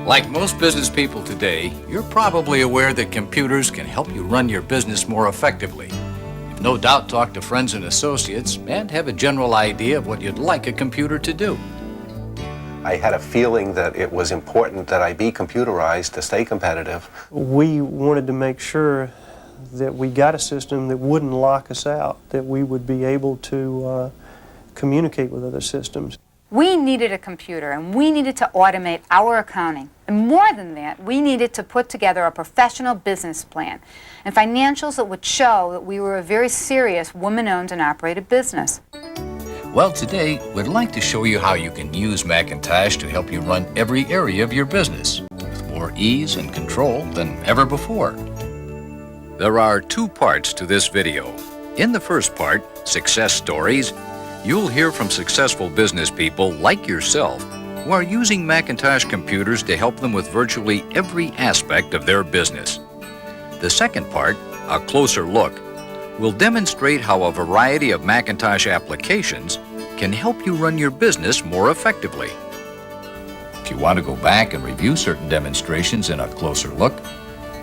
Like most business people today, you're probably aware that computers can help you run your business more effectively. You've no doubt talked to friends and associates and have a general idea of what you'd like a computer to do. I had a feeling that it was important that I be computerized to stay competitive. We wanted to make sure that we got a system that wouldn't lock us out, that we would be able to communicate with other systems. We needed a computer, and we needed to automate our accounting. And more than that, we needed to put together a professional business plan and financials that would show that we were a very serious woman-owned and operated business. Well, today, we'd like to show you how you can use Macintosh to help you run every area of your business with more ease and control than ever before. There are two parts to this video. In the first part, Success Stories, you'll hear from successful business people like yourself who are using Macintosh computers to help them with virtually every aspect of their business. The second part, A Closer Look, will demonstrate how a variety of Macintosh applications can help you run your business more effectively. If you want to go back and review certain demonstrations in A Closer Look,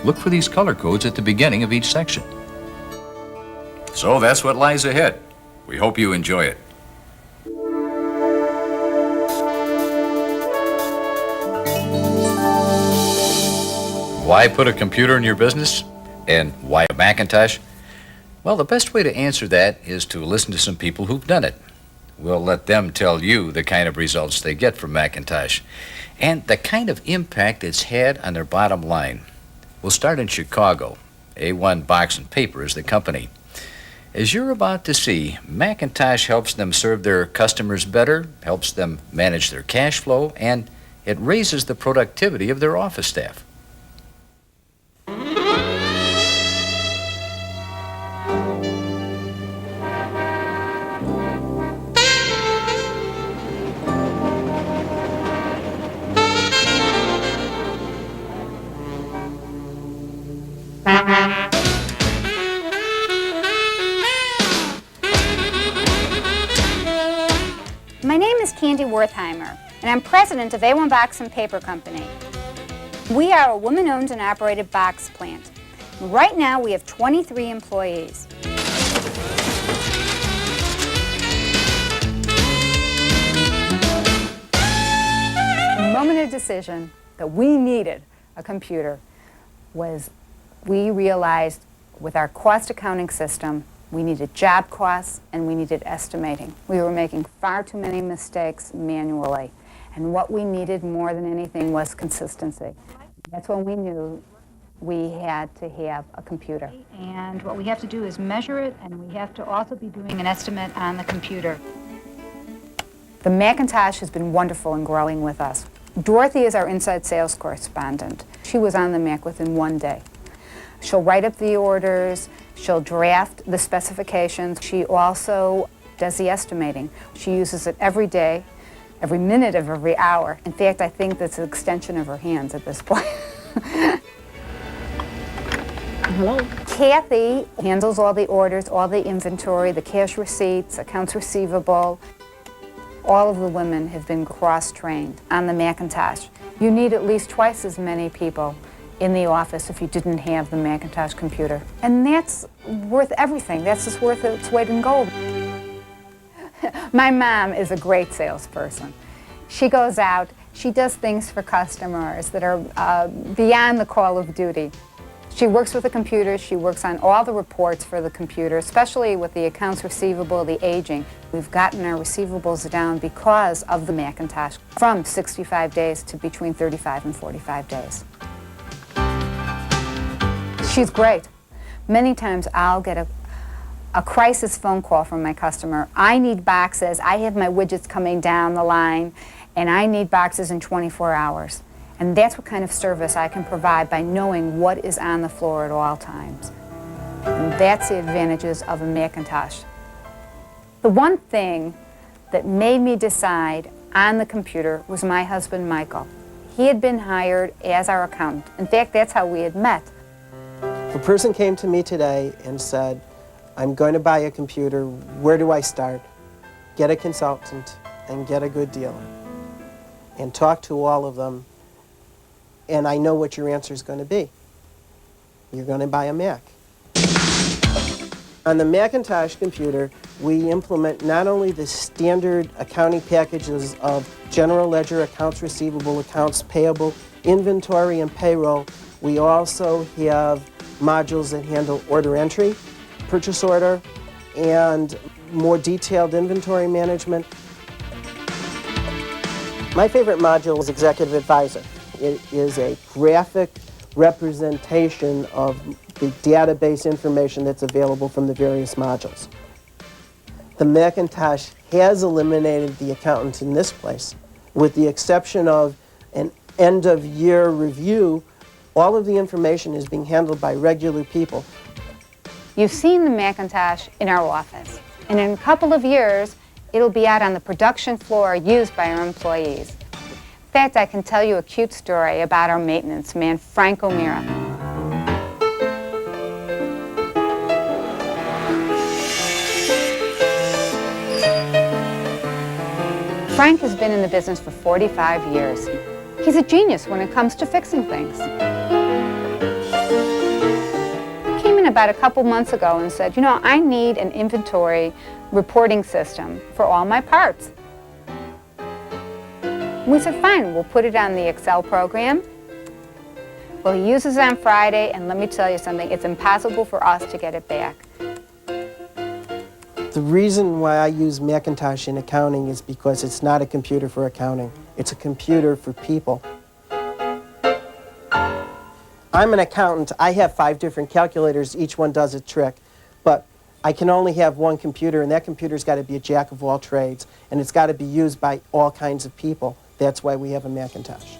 look for these color codes at the beginning of each section. So that's what lies ahead. We hope you enjoy it. Why put a computer in your business? And why a Macintosh? Well, the best way to answer that is to listen to some people who've done it. We'll let them tell you the kind of results they get from Macintosh and the kind of impact it's had on their bottom line. We'll start in Chicago. A1 Box and Paper is the company. As you're about to see, Macintosh helps them serve their customers better, helps them manage their cash flow, and it raises the productivity of their office staff. My name is Candy Wertheimer, and I'm president of A1 Box and Paper Company. We are a woman-owned and operated box plant. Right now, we have 23 employees. The moment of decision that we needed a computer was we realized with our cost accounting system, we needed job costs and we needed estimating. We were making far too many mistakes manually. And what we needed more than anything was consistency. That's when we knew we had to have a computer. And what we have to do is measure it, and we have to also be doing an estimate on the computer. The Macintosh has been wonderful in growing with us. Dorothy is our inside sales correspondent. She was on the Mac within one day. She'll write up the orders, she'll draft the specifications. She also does the estimating. She uses it every day, every minute of every hour. In fact, I think that's an extension of her hands at this point. Hello. Kathy handles all the orders, all the inventory, the cash receipts, accounts receivable. All of the women have been cross-trained on the Macintosh. You need at least twice as many people in the office if you didn't have the Macintosh computer. And that's worth everything. That's just worth its weight in gold. My mom is a great salesperson. She goes out, she does things for customers that are beyond the call of duty. She works with the computer, she works on all the reports for the computer, especially with the accounts receivable, the aging. We've gotten our receivables down because of the Macintosh from 65 days to between 35 and 45 days. She's great. Many times I'll get a crisis phone call from my customer. I need boxes, I have my widgets coming down the line, and I need boxes in 24 hours. And that's what kind of service I can provide by knowing what is on the floor at all times. And that's the advantages of a Macintosh. The one thing that made me decide on the computer was my husband, Michael. He had been hired as our accountant. In fact, that's how we had met. If a person came to me today and said, I'm going to buy a computer, where do I start? Get a consultant and get a good dealer. And talk to all of them and I know what your answer is going to be. You're going to buy a Mac. On the Macintosh computer, we implement not only the standard accounting packages of general ledger, accounts receivable, accounts payable, inventory, and payroll. We also have modules that handle order entry, purchase order, and more detailed inventory management. My favorite module is Executive Advisor. It is a graphic representation of the database information that's available from the various modules. The Macintosh has eliminated the accountant in this place. With the exception of an end-of-year review, all of the information is being handled by regular people. You've seen the Macintosh in our office, and in a couple of years, it'll be out on the production floor used by our employees. In fact, I can tell you a cute story about our maintenance man, Frank O'Meara. Frank has been in the business for 45 years. He's a genius when it comes to fixing things. He came in about a couple months ago and said, you know, I need an inventory reporting system for all my parts. And we said, fine, we'll put it on the Excel program. Well, he uses it on Friday, and let me tell you something, it's impossible for us to get it back. The reason why I use Macintosh in accounting is because it's not a computer for accounting. It's a computer for people. I'm an accountant. I have 5 different calculators. Each one does a trick. But I can only have one computer, and that computer's got to be a jack of all trades, and it's got to be used by all kinds of people. That's why we have a Macintosh.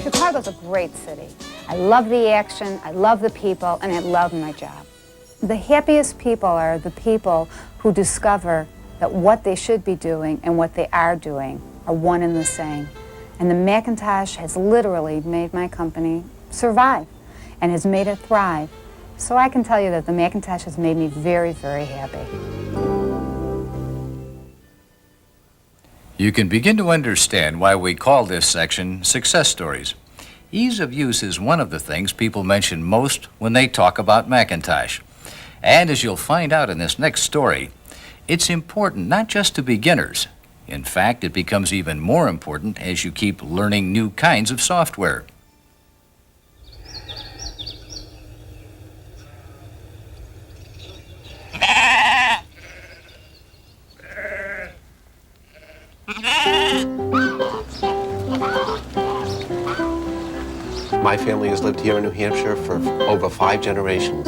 Chicago's a great city. I love the action, I love the people, and I love my job. The happiest people are the people who discover that what they should be doing and what they are doing are one and the same. And the Macintosh has literally made my company survive and has made it thrive. So I can tell you that the Macintosh has made me very, very happy. You can begin to understand why we call this section Success Stories. Ease of use is one of the things people mention most when they talk about Macintosh. And as you'll find out in this next story, it's important not just to beginners. In fact, it becomes even more important as you keep learning new kinds of software. My family has lived here in New Hampshire for over 5 generations.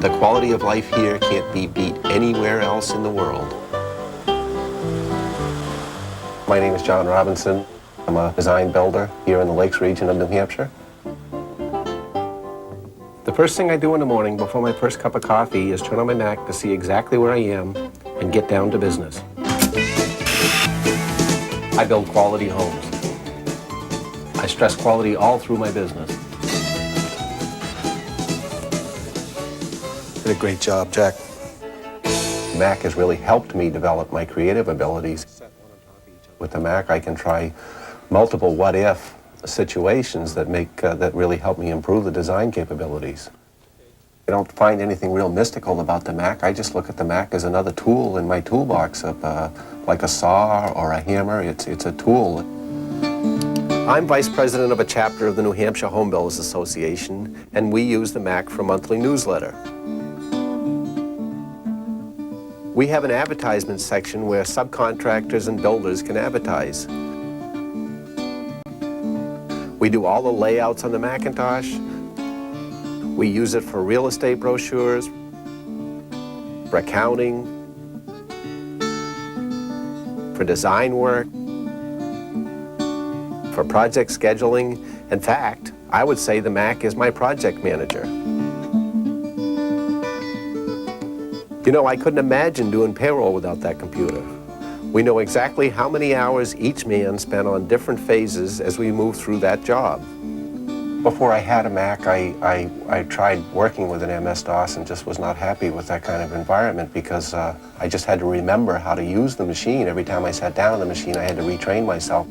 The quality of life here can't be beat anywhere else in the world. My name is John Robinson. I'm a design builder here in the Lakes region of New Hampshire. The first thing I do in the morning before my first cup of coffee is turn on my Mac to see exactly where I am and get down to business. I build quality homes. I stress quality all through my business. Did a great job, Jack. Mac has really helped me develop my creative abilities. With the Mac, I can try multiple what-if situations that really help me improve the design capabilities. I don't find anything real mystical about the Mac. I just look at the Mac as another tool in my toolbox, like a saw or a hammer. It's a tool. I'm vice president of a chapter of the New Hampshire Home Builders Association, and we use the Mac for a monthly newsletter. We have an advertisement section where subcontractors and builders can advertise. We do all the layouts on the Macintosh. We use it for real estate brochures, for accounting, for design work, for project scheduling. In fact, I would say the Mac is my project manager. You know, I couldn't imagine doing payroll without that computer. We know exactly how many hours each man spent on different phases as we move through that job. Before I had a Mac, I tried working with an MS-DOS and just was not happy with that kind of environment because I just had to remember how to use the machine. Every time I sat down on the machine, I had to retrain myself.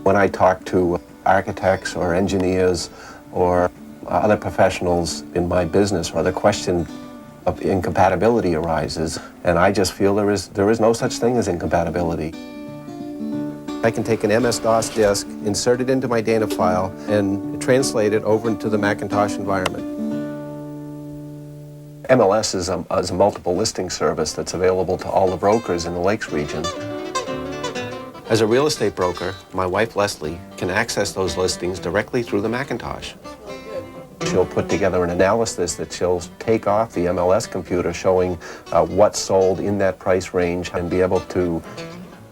When I talk to architects or engineers or other professionals in my business, or the question of incompatibility arises, and I just feel there is no such thing as incompatibility. I can take an MS-DOS disk, insert it into my Dana file, and translate it over into the Macintosh environment. MLS is a multiple listing service that's available to all the brokers in the Lakes region. As a real estate broker, my wife Leslie can access those listings directly through the Macintosh. She'll put together an analysis that she'll take off the MLS computer showing what's sold in that price range and be able to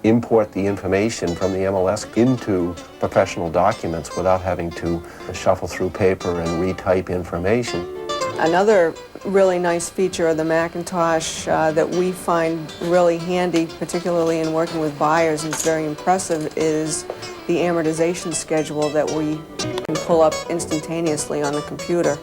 import the information from the MLS into professional documents without having to shuffle through paper and retype information. Another really nice feature of the Macintosh that we find really handy, particularly in working with buyers, and it's very impressive, is the amortization schedule that we can pull up instantaneously on the computer.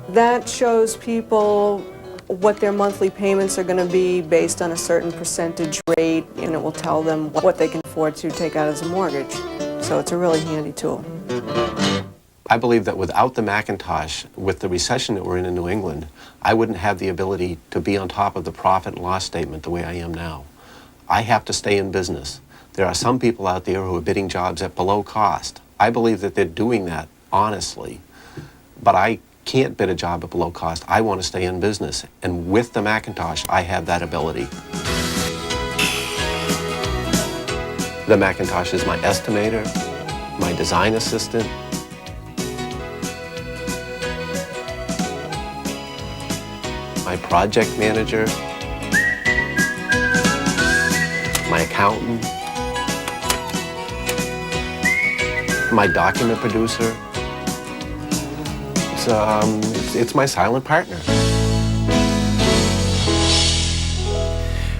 That shows people what their monthly payments are going to be based on a certain percentage rate, and it will tell them what they can afford to take out as a mortgage. So it's a really handy tool. I believe that without the Macintosh, with the recession that we're in New England, I wouldn't have the ability to be on top of the profit and loss statement the way I am now. I have to stay in business. There are some people out there who are bidding jobs at below cost. I believe that they're doing that honestly, but I can't bid a job at below cost. I want to stay in business, and with the Macintosh, I have that ability. The Macintosh is my estimator, my design assistant, my project manager, my accountant, my document producer. It's my silent partner.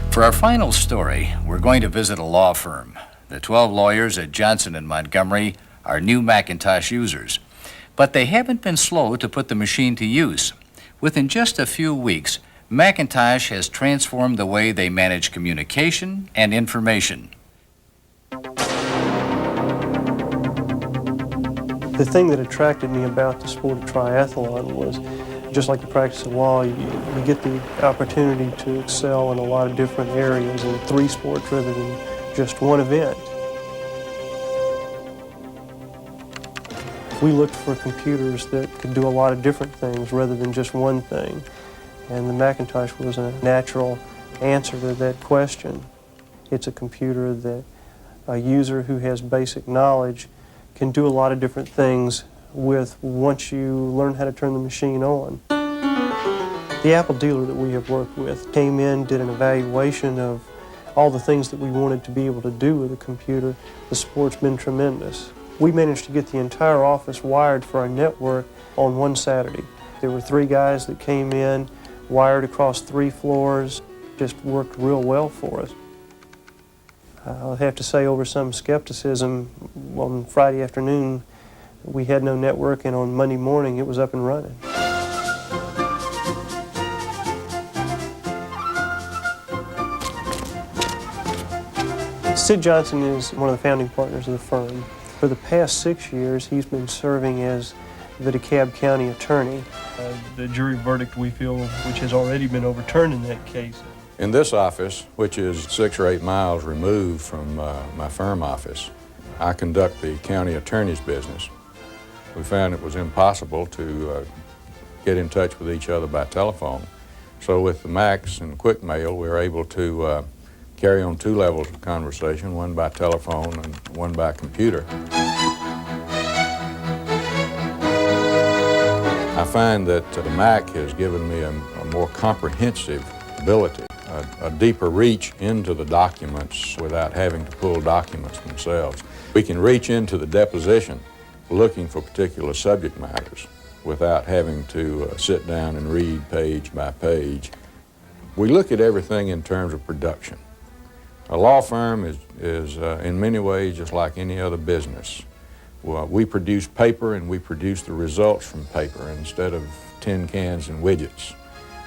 For our final story, we're going to visit a law firm. The 12 lawyers at Johnson & Montgomery are new Macintosh users, but they haven't been slow to put the machine to use. Within just a few weeks, Macintosh has transformed the way they manage communication and information. The thing that attracted me about the sport of triathlon was, just like the practice of law, you get the opportunity to excel in a lot of different areas in 3 sports rather than just one event. We looked for computers that could do a lot of different things rather than just one thing, and the Macintosh was a natural answer to that question. It's a computer that a user who has basic knowledge can do a lot of different things with once you learn how to turn the machine on. The Apple dealer that we have worked with came in, did an evaluation of all the things that we wanted to be able to do with a computer. The support's been tremendous. We managed to get the entire office wired for our network on one Saturday. There were 3 guys that came in, wired across 3 floors, just worked real well for us. I'll have to say, over some skepticism, on Friday afternoon we had no network, and on Monday morning it was up and running. Sid Johnson is one of the founding partners of the firm. For the past 6 years, he's been serving as the DeKalb County attorney. The jury verdict, we feel, which has already been overturned in that case. In this office, which is 6 or 8 miles removed from my firm office, I conduct the county attorney's business. We found it was impossible to get in touch with each other by telephone. So with the Macs and quick mail, we were able to carry on 2 levels of conversation, one by telephone and one by computer. I find that the Mac has given me a more comprehensive ability, a deeper reach into the documents without having to pull documents themselves. We can reach into the deposition looking for particular subject matters without having to sit down and read page by page. We look at everything in terms of production. A law firm is in many ways just like any other business. Well, we produce paper and we produce the results from paper instead of tin cans and widgets.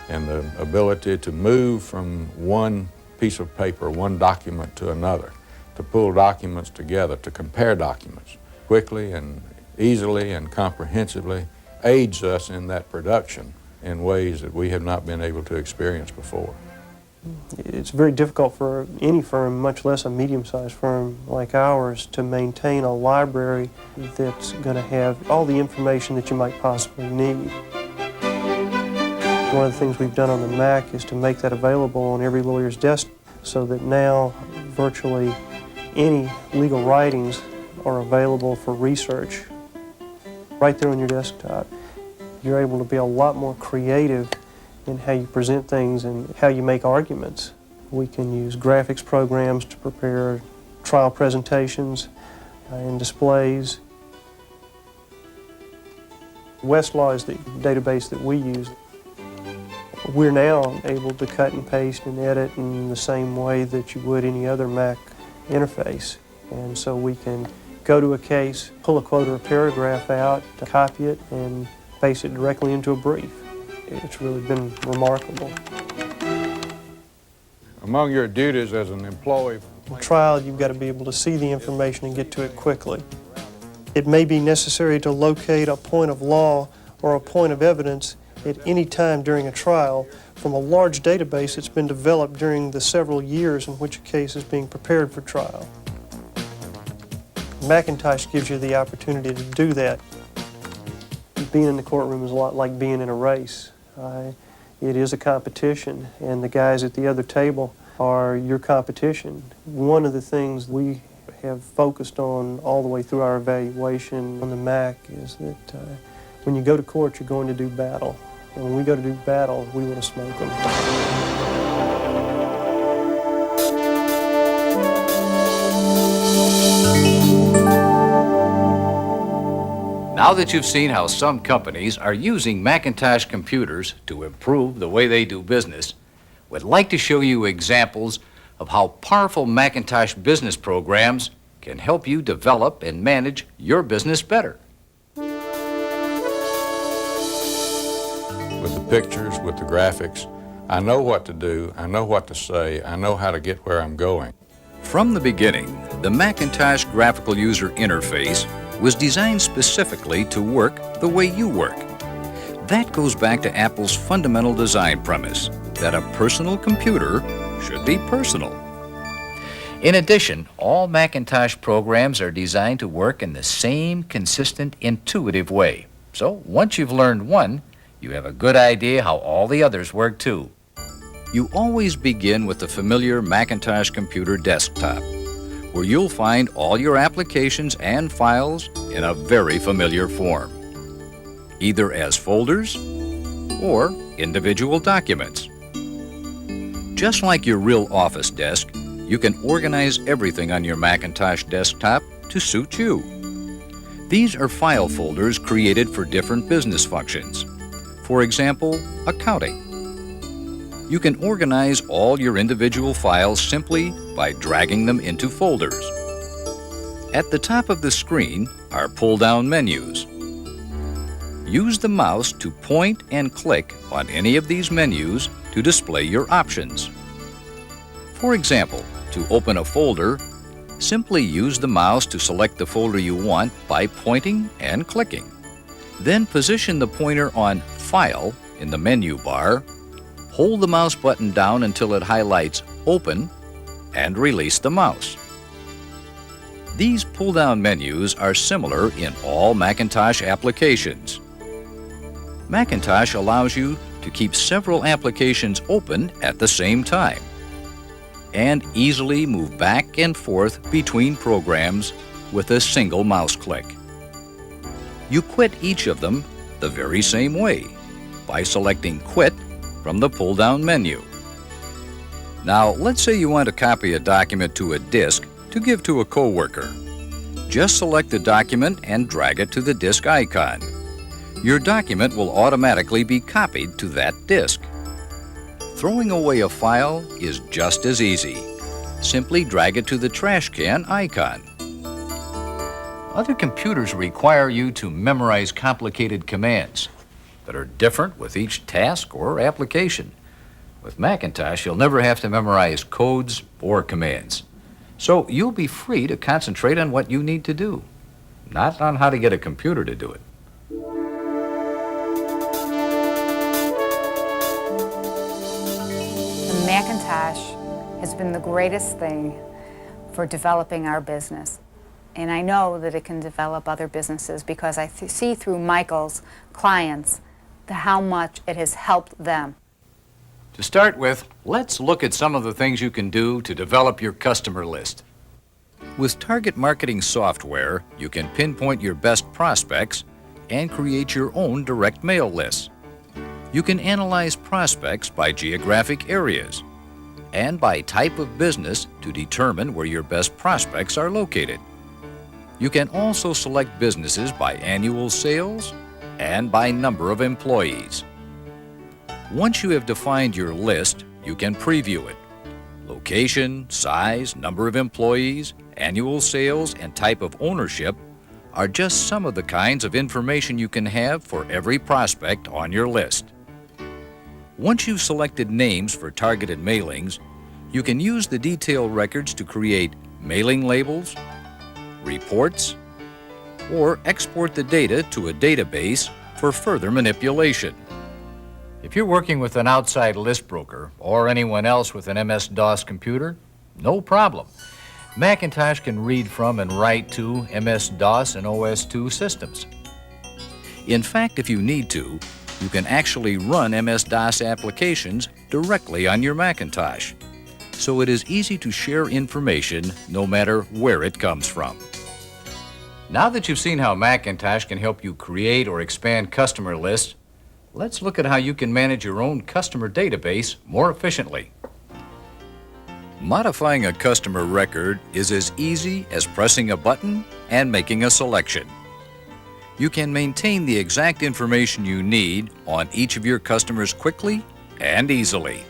And the ability to move from one piece of paper, one document to another, to pull documents together, to compare documents quickly and easily and comprehensively aids us in that production in ways that we have not been able to experience before. It's very difficult for any firm, much less a medium-sized firm like ours, to maintain a library that's going to have all the information that you might possibly need. One of the things we've done on the Mac is to make that available on every lawyer's desk so that now virtually any legal writings are available for research right there on your desktop. You're able to be a lot more creative in how you present things and how you make arguments. We can use graphics programs to prepare trial presentations and displays. Westlaw is the database that we use. We're now able to cut and paste and edit in the same way that you would any other Mac interface. And so we can go to a case, pull a quote or a paragraph out, copy it, and paste it directly into a brief. It's really been remarkable. Among your duties as an employee, In trial, you've got to be able to see the information and get to it quickly. It may be necessary to locate a point of law or a point of evidence at any time during a trial from a large database that's been developed during the several years in which a case is being prepared for trial. Macintosh gives you the opportunity to do that. Being in the courtroom is a lot like being in a race. It is a competition, and the guys at the other table are your competition. One of the things we have focused on all the way through our evaluation on the Mac is that when you go to court, you're going to do battle. And when we go to do battle, we want to smoke them. Now that you've seen how some companies are using Macintosh computers to improve the way they do business, we'd like to show you examples of how powerful Macintosh business programs can help you develop and manage your business better. with the pictures, with the graphics, I know what to do, I know what to say, I know how to get where I'm going. From the beginning, the Macintosh graphical user interface was designed specifically to work the way you work. That goes back to Apple's fundamental design premise that a personal computer should be personal. In addition, all Macintosh programs are designed to work in the same consistent, intuitive way. So once you've learned one, you have a good idea how all the others work too. You always begin with the familiar Macintosh computer desktop, where you'll find all your applications and files in a very familiar form, either as folders or individual documents. Just like your real office desk, you can organize everything on your Macintosh desktop to suit you. These are file folders created for different business functions. For example, accounting. You can organize all your individual files simply by dragging them into folders. At the top of the screen are pull-down menus. Use the mouse to point and click on any of these menus to display your options. For example, to open a folder, simply use the mouse to select the folder you want by pointing and clicking. Then position the pointer on File in the menu bar, hold the mouse button down until it highlights Open, and release the mouse. These pull-down menus are similar in all Macintosh applications. Macintosh allows you to keep several applications open at the same time and easily move back and forth between programs with a single mouse click. You quit each of them the very same way by selecting Quit from the pull-down menu. Now, let's say you want to copy a document to a disk to give to a coworker. Just select the document and drag it to the disk icon. Your document will automatically be copied to that disk. Throwing away a file is just as easy. Simply drag it to the trash can icon. Other computers require you to memorize complicated commands that are different with each task or application. With Macintosh, you'll never have to memorize codes or commands. So you'll be free to concentrate on what you need to do, not on how to get a computer to do it. The Macintosh has been the greatest thing for developing our business. And I know that it can develop other businesses because I see through Michael's clients how much it has helped them. To start with, let's look at some of the things you can do to develop your customer list. With target marketing software, you can pinpoint your best prospects and create your own direct mail lists. You can analyze prospects by geographic areas and by type of business to determine where your best prospects are located. You can also select businesses by annual sales and by number of employees. Once you have defined your list, you can preview it. Location, size, number of employees, annual sales, and type of ownership are just some of the kinds of information you can have for every prospect on your list. Once you've selected names for targeted mailings, you can use the detail records to create mailing labels, reports, or export the data to a database for further manipulation. If you're working with an outside list broker or anyone else with an MS-DOS computer, no problem. Macintosh can read from and write to MS-DOS and OS/2 systems. In fact, if you need to, you can actually run MS-DOS applications directly on your Macintosh. So it is easy to share information no matter where it comes from. Now that you've seen how Macintosh can help you create or expand customer lists, let's look at how you can manage your own customer database more efficiently. Modifying a customer record is as easy as pressing a button and making a selection. You can maintain the exact information you need on each of your customers quickly and easily.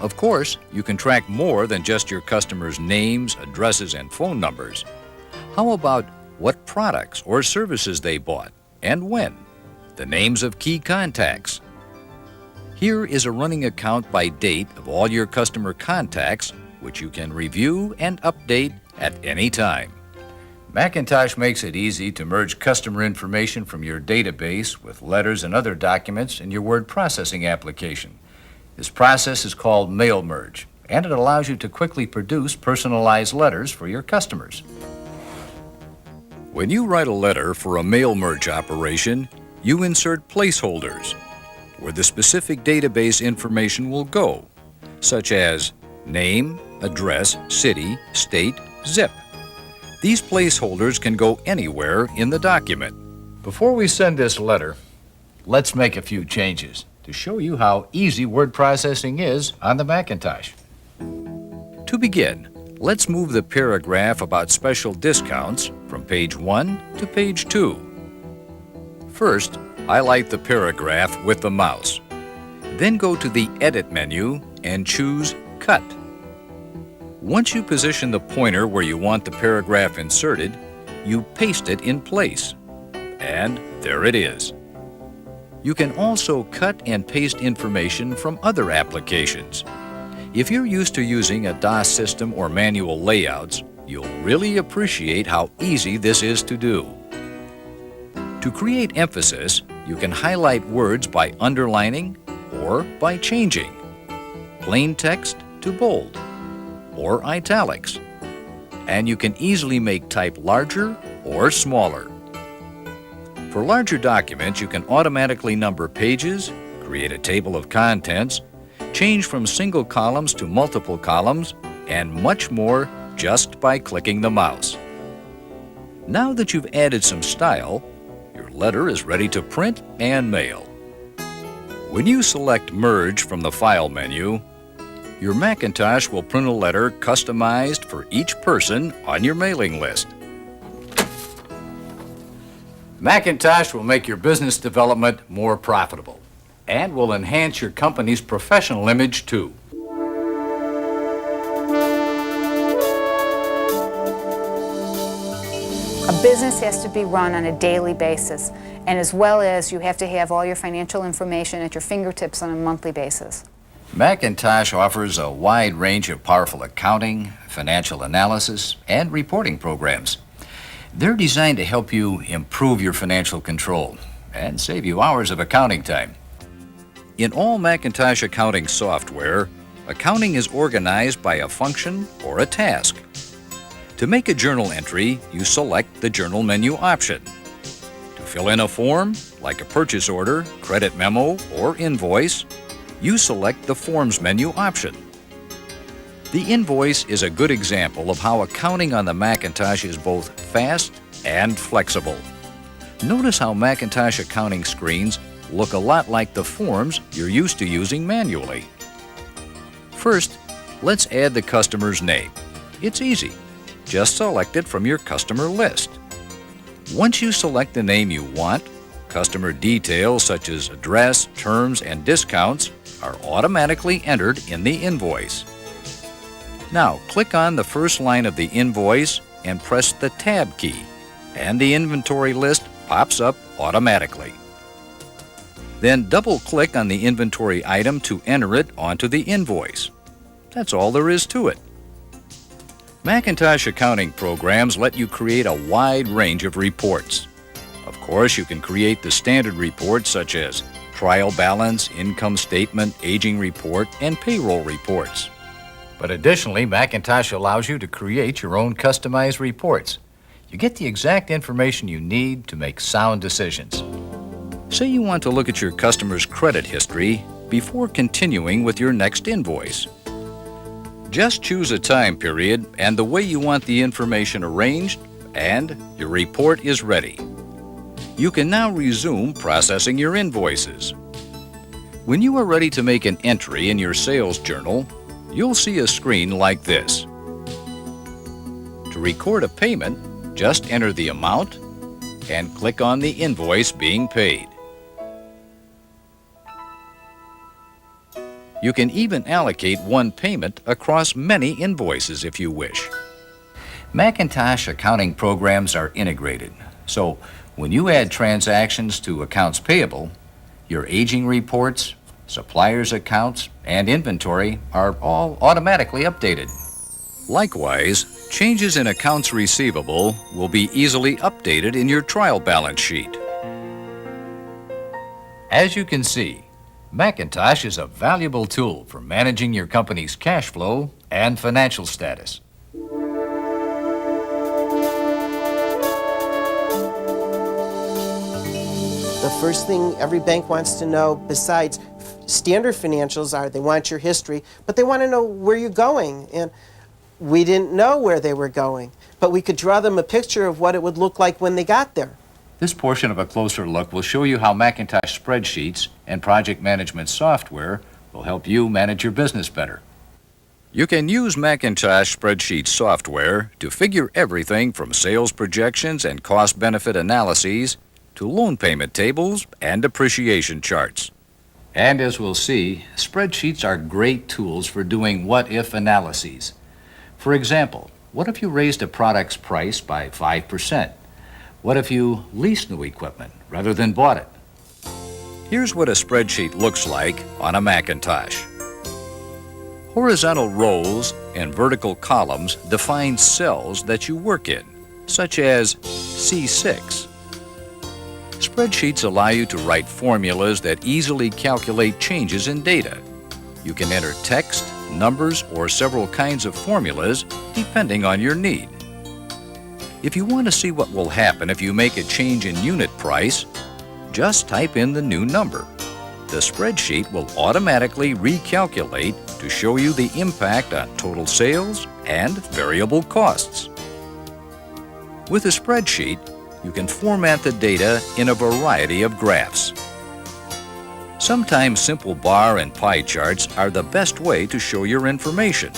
Of course, you can track more than just your customers' names, addresses, and phone numbers. How about what products or services they bought and when? The names of key contacts. Here is a running account by date of all your customer contacts, which you can review and update at any time. Macintosh makes it easy to merge customer information from your database with letters and other documents in your word processing application. This process is called mail merge, and it allows you to quickly produce personalized letters for your customers. When you write a letter for a mail merge operation, you insert placeholders where the specific database information will go, such as name, address, city, state, zip. These placeholders can go anywhere in the document. Before we send this letter, let's make a few changes to show you how easy word processing is on the Macintosh. To begin, let's move the paragraph about special discounts from page 1 to page 2. First, highlight the paragraph with the mouse. Then go to the Edit menu and choose Cut. Once you position the pointer where you want the paragraph inserted, you paste it in place. And there it is. You can also cut and paste information from other applications. If you're used to using a DOS system or manual layouts, you'll really appreciate how easy this is to do. To create emphasis, you can highlight words by underlining or by changing plain text to bold or italics. And you can easily make type larger or smaller. For larger documents, you can automatically number pages, create a table of contents, change from single columns to multiple columns, and much more just by clicking the mouse. Now that you've added some style, your letter is ready to print and mail. When you select Merge from the File menu, your Macintosh will print a letter customized for each person on your mailing list. Macintosh will make your business development more profitable and will enhance your company's professional image too. A business has to be run on a daily basis, and as well as you have to have all your financial information at your fingertips on a monthly basis. Macintosh offers a wide range of powerful accounting, financial analysis, and reporting programs. They're designed to help you improve your financial control and save you hours of accounting time. In all Macintosh accounting software, accounting is organized by a function or a task. To make a journal entry, you select the Journal menu option. To fill in a form, like a purchase order, credit memo, or invoice, you select the Forms menu option. The invoice is a good example of how accounting on the Macintosh is both fast and flexible. Notice how Macintosh accounting screens look a lot like the forms you're used to using manually. First, let's add the customer's name. It's easy. Just select it from your customer list. Once you select the name you want, customer details such as address, terms, and discounts are automatically entered in the invoice. Now, click on the first line of the invoice and press the Tab key, and the inventory list pops up automatically. Then double-click on the inventory item to enter it onto the invoice. That's all there is to it. Macintosh accounting programs let you create a wide range of reports. Of course, you can create the standard reports such as trial balance, income statement, aging report, and payroll reports. But additionally, Macintosh allows you to create your own customized reports. You get the exact information you need to make sound decisions. Say you want to look at your customer's credit history before continuing with your next invoice. Just choose a time period and the way you want the information arranged, and your report is ready. You can now resume processing your invoices. When you are ready to make an entry in your sales journal, you'll see a screen like this. To record a payment, just enter the amount and click on the invoice being paid. You can even allocate one payment across many invoices if you wish. Macintosh accounting programs are integrated, so when you add transactions to accounts payable, your aging reports, suppliers' accounts, and inventory are all automatically updated. Likewise, changes in accounts receivable will be easily updated in your trial balance sheet. As you can see, Macintosh is a valuable tool for managing your company's cash flow and financial status. The first thing every bank wants to know, besides standard financials, are they want your history, but they want to know where you're going. And we didn't know where they were going, but we could draw them a picture of what it would look like when they got there. This portion of a closer look will show you how Macintosh spreadsheets and project management software will help you manage your business better. You can use Macintosh spreadsheet software to figure everything from sales projections and cost-benefit analyses to loan payment tables and depreciation charts. And as we'll see, spreadsheets are great tools for doing what-if analyses. For example, what if you raised a product's price by 5%? What if you leased new equipment rather than bought it? Here's what a spreadsheet looks like on a Macintosh. Horizontal rows and vertical columns define cells that you work in, such as C6. Spreadsheets allow you to write formulas that easily calculate changes in data. You can enter text, numbers, or several kinds of formulas depending on your need. If you want to see what will happen if you make a change in unit price, just type in the new number. The spreadsheet will automatically recalculate to show you the impact on total sales and variable costs. With a spreadsheet, you can format the data in a variety of graphs. Sometimes simple bar and pie charts are the best way to show your information.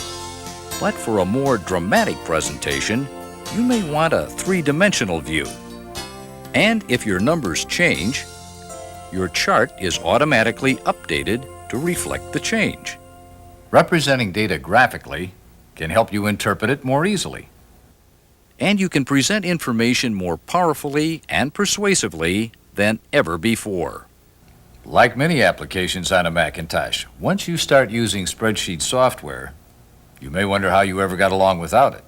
But for a more dramatic presentation, you may want a three-dimensional view. And if your numbers change, your chart is automatically updated to reflect the change. Representing data graphically can help you interpret it more easily. And you can present information more powerfully and persuasively than ever before. Like many applications on a Macintosh, once you start using spreadsheet software, you may wonder how you ever got along without it.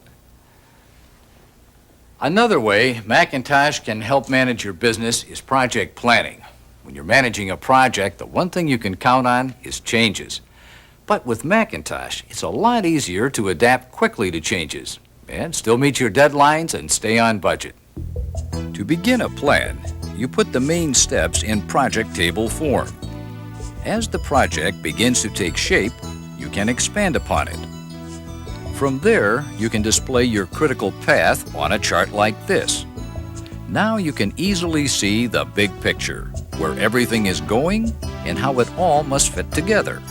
Another way Macintosh can help manage your business is project planning. When you're managing a project, the one thing you can count on is changes. But with Macintosh, it's a lot easier to adapt quickly to changes and still meet your deadlines and stay on budget. To begin a plan, you put the main steps in project table form. As the project begins to take shape, you can expand upon it. From there, you can display your critical path on a chart like this. Now you can easily see the big picture, where everything is going and how it all must fit together.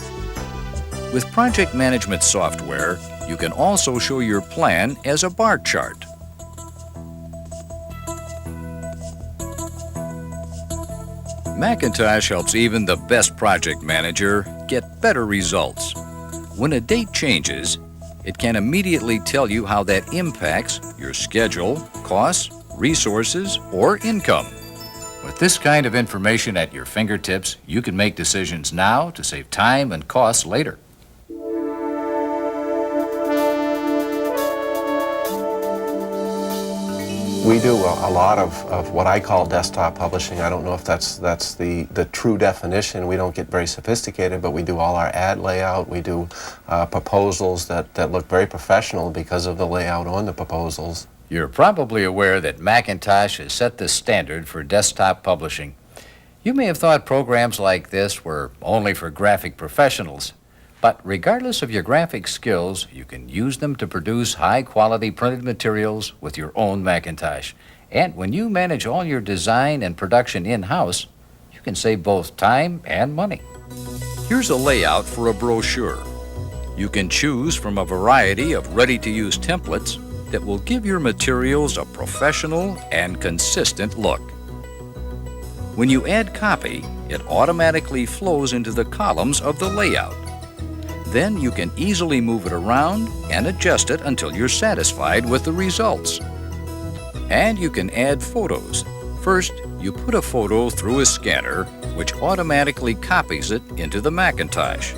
With project management software, you can also show your plan as a bar chart. Macintosh helps even the best project manager get better results. When a date changes, it can immediately tell you how that impacts your schedule, costs, resources, or income. With this kind of information at your fingertips, you can make decisions now to save time and costs later. We do a lot of what I call desktop publishing. I don't know if that's the true definition. We don't get very sophisticated, but we do all our ad layout. We do proposals that look very professional because of the layout on the proposals. You're probably aware that Macintosh has set the standard for desktop publishing. You may have thought programs like this were only for graphic professionals, but regardless of your graphic skills, you can use them to produce high-quality printed materials with your own Macintosh. And when you manage all your design and production in-house, you can save both time and money. Here's a layout for a brochure. You can choose from a variety of ready-to-use templates that will give your materials a professional and consistent look. When you add copy, it automatically flows into the columns of the layout. Then you can easily move it around and adjust it until you're satisfied with the results. And you can add photos. First, you put a photo through a scanner, which automatically copies it into the Macintosh.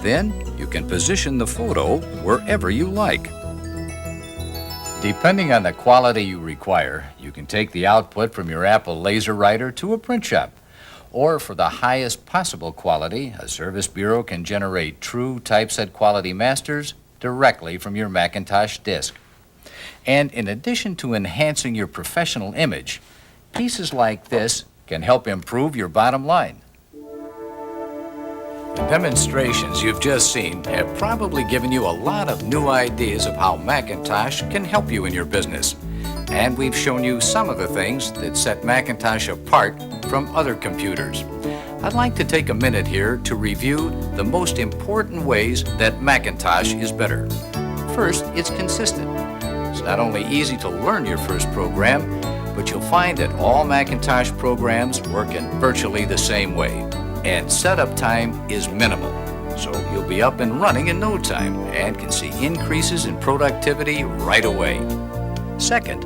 Then you can position the photo wherever you like. Depending on the quality you require, you can take the output from your Apple laser writer to a print shop. Or for the highest possible quality, a service bureau can generate true typeset quality masters directly from your Macintosh disk. And in addition to enhancing your professional image, pieces like this can help improve your bottom line. The demonstrations you've just seen have probably given you a lot of new ideas of how Macintosh can help you in your business. And we've shown you some of the things that set Macintosh apart from other computers. I'd like to take a minute here to review the most important ways that Macintosh is better. First, it's consistent. It's not only easy to learn your first program, but you'll find that all Macintosh programs work in virtually the same way. And setup time is minimal. So you'll be up and running in no time and can see increases in productivity right away. Second,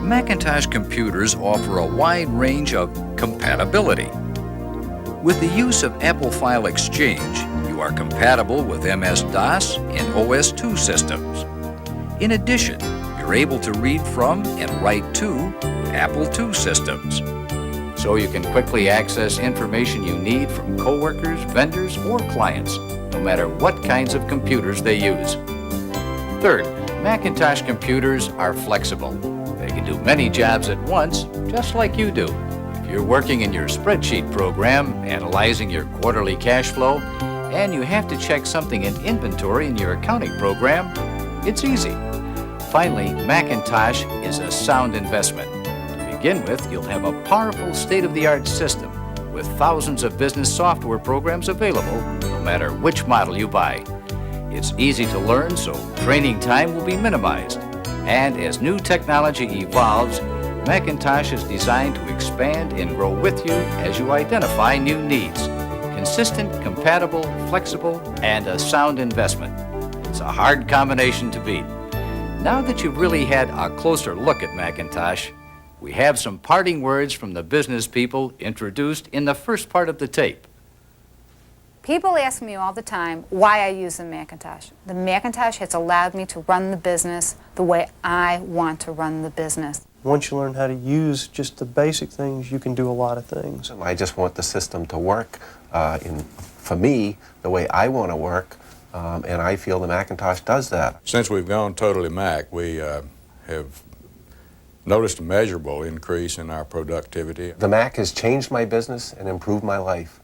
Macintosh computers offer a wide range of compatibility. With the use of Apple File Exchange, you are compatible with MS-DOS and OS/2 systems. In addition, you're able to read from and write to Apple II systems. So you can quickly access information you need from coworkers, vendors, or clients, no matter what kinds of computers they use. Third, Macintosh computers are flexible. They can do many jobs at once, just like you do. If you're working in your spreadsheet program, analyzing your quarterly cash flow, and you have to check something in inventory in your accounting program, it's easy. Finally, Macintosh is a sound investment. To begin with, you'll have a powerful state-of-the-art system with thousands of business software programs available, no matter which model you buy. It's easy to learn, so training time will be minimized. And as new technology evolves, Macintosh is designed to expand and grow with you as you identify new needs. Consistent, compatible, flexible, and a sound investment. It's a hard combination to beat. Now that you've really had a closer look at Macintosh, we have some parting words from the business people introduced in the first part of the tape. People ask me all the time why I use the Macintosh. The Macintosh has allowed me to run the business the way I want to run the business. Once you learn how to use just the basic things, you can do a lot of things. I just want the system to work for me the way I want to work, and I feel the Macintosh does that. Since we've gone totally Mac, we have noticed a measurable increase in our productivity. The Mac has changed my business and improved my life.